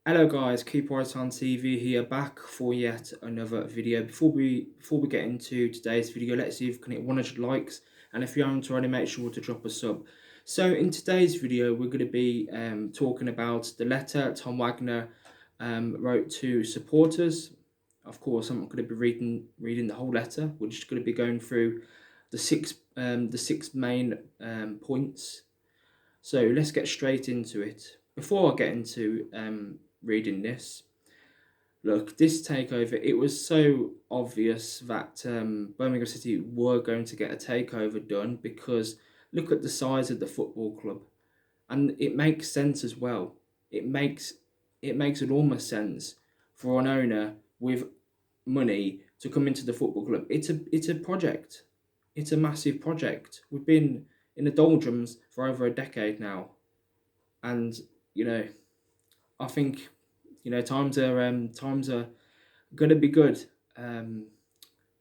Hello guys, Keep Right on TV here, back for yet another video. Before we get into today's video, let's see if we can hit 100 likes, and if you haven't already, make sure to drop a sub. So in today's video, we're going to be talking about the letter Tom Wagner wrote to supporters. Of course, I'm not going to be reading the whole letter. We're just going to be going through the six main points. So let's get straight into it. Before I get into reading this, look, this takeover, it was so obvious that Birmingham City were going to get a takeover done because look at the size of the football club, and it makes sense as well. It makes enormous sense for an owner with money to come into the football club. It's a project. It's a massive project. We've been in the doldrums for over a decade now, and you know, I think times are gonna be good. Um,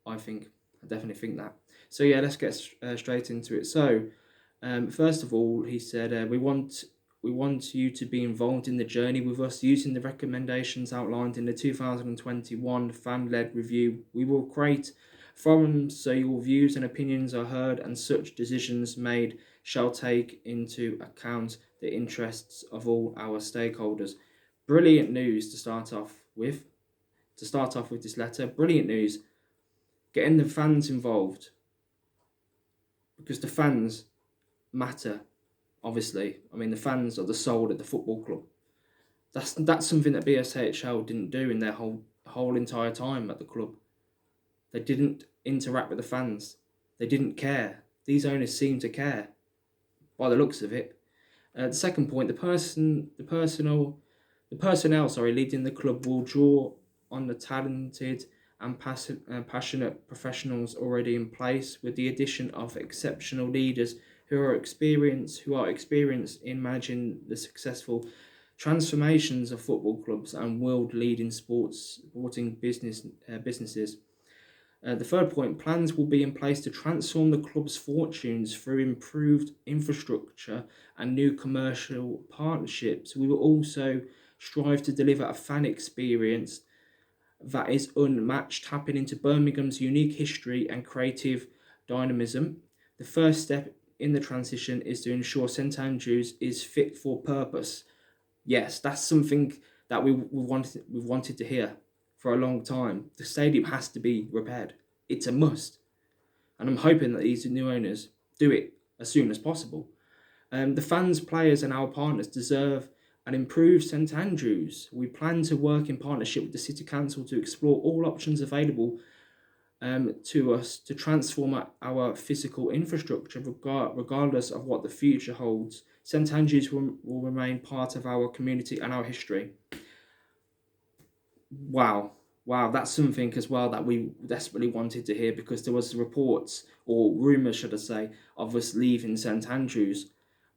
I think I definitely think that. So yeah, let's get straight into it. So first of all, he said we want you to be involved in the journey with us using the recommendations outlined in the 2021 fan-led review. We will create forums so your views and opinions are heard and such decisions made shall take into account the interests of all our stakeholders. Brilliant news to start off with. To start off with this letter, brilliant news. Getting the fans involved because the fans matter. Obviously, I mean the fans are the soul of the football club. That's something that BSHL didn't do in their whole entire time at the club. They didn't interact with the fans. They didn't care. These owners seem to care, by the looks of it. The second point: the personnel, leading the club will draw on the talented and passionate professionals already in place, with the addition of exceptional leaders who are experienced in managing the successful transformations of football clubs and world-leading sporting businesses. The third point, plans will be in place to transform the club's fortunes through improved infrastructure and new commercial partnerships. We will also strive to deliver a fan experience that is unmatched, tapping into Birmingham's unique history and creative dynamism. The first step in the transition is to ensure St Andrews is fit for purpose. Yes, that's something that we've wanted to hear for a long time. The stadium has to be repaired. It's a must. And I'm hoping that these new owners do it as soon as possible. The fans, players, and our partners deserve an improved St Andrews. We plan to work in partnership with the City Council to explore all options available to us to transform our physical infrastructure, regardless of what the future holds. St Andrews will remain part of our community and our history. Wow, that's something as well that we desperately wanted to hear, because there was reports, or rumours should I say, of us leaving St Andrews,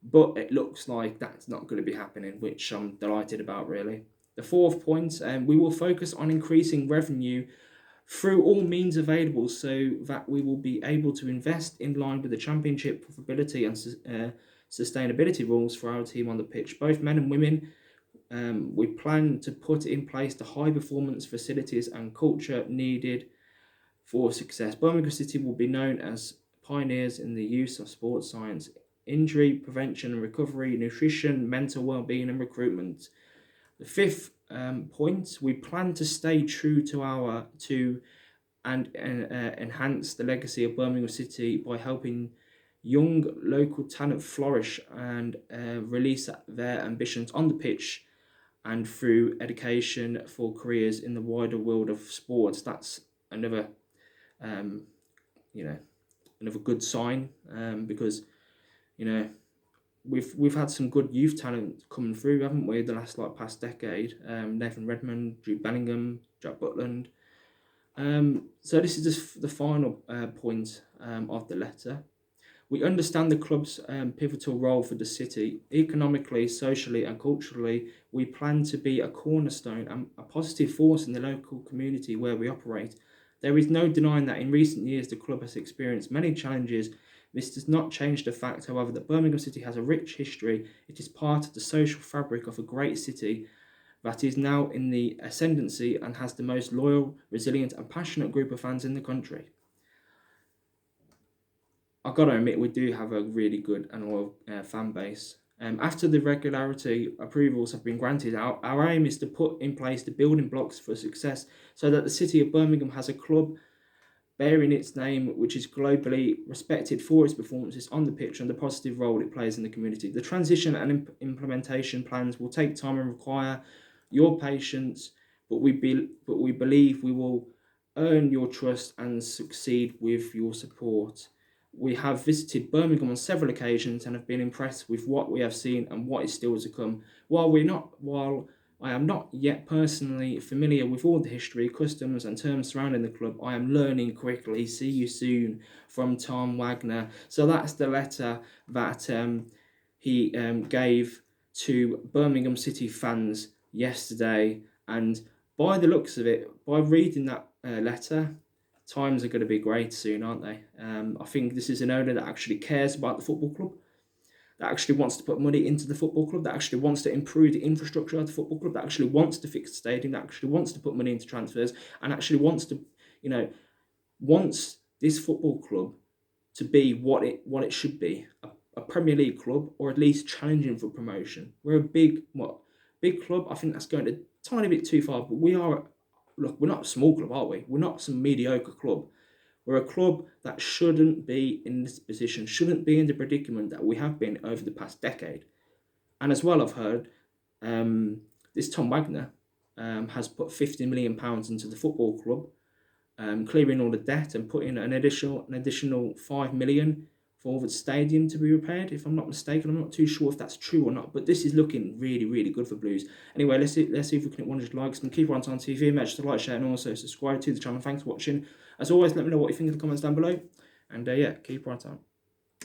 but it looks like that's not going to be happening, which I'm delighted about, really. The fourth point, we will focus on increasing revenue through all means available so that we will be able to invest in line with the championship profitability and sustainability rules for our team on the pitch, both men and women. We plan to put in place the high performance facilities and culture needed for success. Birmingham City will be known as pioneers in the use of sports science, injury prevention and recovery, nutrition, mental well-being and recruitment. The fifth point, we plan to stay true and enhance the legacy of Birmingham City by helping young local talent flourish and release their ambitions on the pitch and through education for careers in the wider world of sports. That's another, um, you know, another good sign, because you know we've had some good youth talent coming through, haven't we? The last past decade, Nathan Redmond, Jude Bellingham, Jack Butland. So this is just the final point of the letter. We understand the club's pivotal role for the city. Economically, socially, and culturally, we plan to be a cornerstone and a positive force in the local community where we operate. There is no denying that in recent years the club has experienced many challenges. This does not change the fact, however, that Birmingham City has a rich history. It is part of the social fabric of a great city that is now in the ascendancy and has the most loyal, resilient and passionate group of fans in the country. I've got to admit, we do have a really good and loyal fan base. After the regularity approvals have been granted, our aim is to put in place the building blocks for success so that the city of Birmingham has a club bearing its name, which is globally respected for its performances on the pitch and the positive role it plays in the community. The transition and implementation plans will take time and require your patience, but we believe we will earn your trust and succeed with your support. We have visited Birmingham on several occasions and have been impressed with what we have seen and what is still to come. While I am not yet personally familiar with all the history, customs and terms surrounding the club, I am learning quickly. See you soon, from Tom Wagner. So that's the letter that he gave to Birmingham City fans yesterday. And by the looks of it, by reading that letter, times are going to be great soon, aren't they? I think this is an owner that actually cares about the football club, that actually wants to put money into the football club, that actually wants to improve the infrastructure of the football club, that actually wants to fix the stadium, that actually wants to put money into transfers, and actually wants to, wants this football club to be what it should be, a Premier League club, or at least challenging for promotion. We're a big club. I think that's going a tiny bit too far, but we're not a small club, are we? We're not some mediocre club. We're a club that shouldn't be in this position, shouldn't be in the predicament that we have been over the past decade. And as well, I've heard this Tom Wagner has put £50 million into the football club, clearing all the debt and putting an additional £5 million for the stadium to be repaired, if I'm not mistaken. I'm not too sure if that's true or not, but this is looking really, really good for Blues. Anyway, let's see if we can hit 100 likes and keep on TV. Make sure to like, share, and also subscribe to the channel. Thanks for watching. As always, let me know what you think in the comments down below. And keep right on.